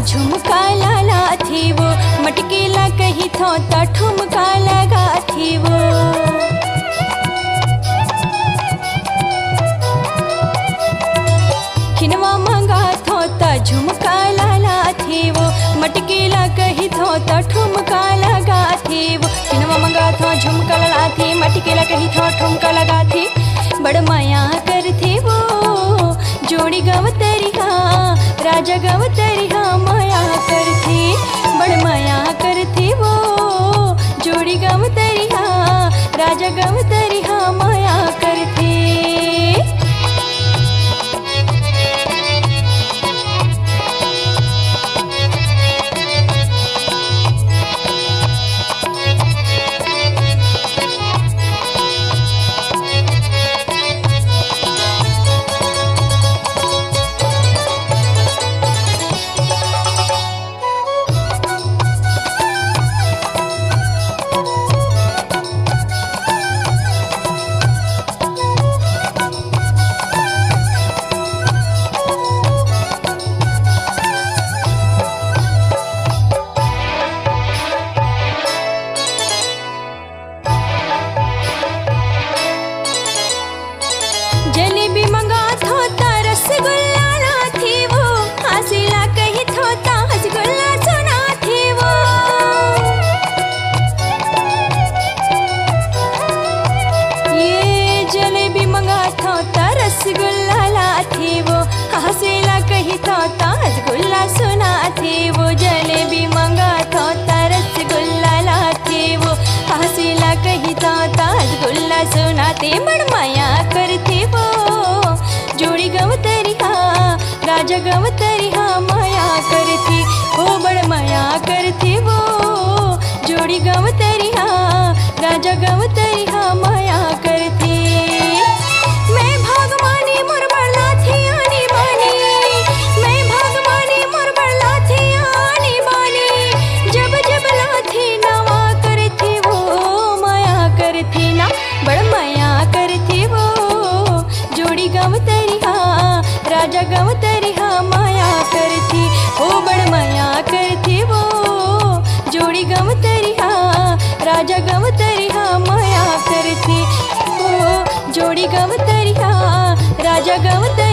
झुमका लाला थी वो, मटकेला कही थो ता ठुमका लगा थी वो। खिनवा मंगा थो ता झुमका लाला थी वो, मटकेला कही थो ता ठुमका लगा थी वो। खिनवा मंगा थो झुमका लाला थी, मटकेला कही थो ठुमका लगा थी। बड़ माया कर थी वो जोड़ी गवतरिहा, राजा गवतरिहा माया कर थी। बड़ माया कर थी वो जोड़ी गवतरिहा, राजा गवतरिहा माया कर थी। जलेबी मंगा थो ता रसगुल्ला ला थी वो, हसीला कही थो ता हसगुल्ला सुना थी वो। ये जलेबी मंगा थो ता रसगुल्ला ला थी वो, हसीला कही थो ता हसगुल्ला सुना थी वो। जलेबी मंगा थो ता रसगुल्ला ला थी वो, हसीला कही थो ता हसगुल्ला सुना थी। बड़ माया कर थी वो जोड़ी गवतरिहा, राजा गवतरिहा माया कर थी। ओ बड़ माया कर थी वो जोड़ी गवतरिहा, राजा गवतरिहा माया कर थी। मैं भागमानी मोर बड़ला थी आनी बानी, मैं भागमानी मोर बड़ला थी आनी बानी। जब जब ला थी नवा कर थी वो माया कर थी ना। बड़ माया कर थी वो जोड़ी गवतरिहा, राजा गवतरिहा माया कर थी। ओ बड़ माया कर थी वो जोड़ी गवतरिहा, राजा गवतरिहा माया कर थी। ओ जोड़ी गवतरिहा, राजा गवतरिहा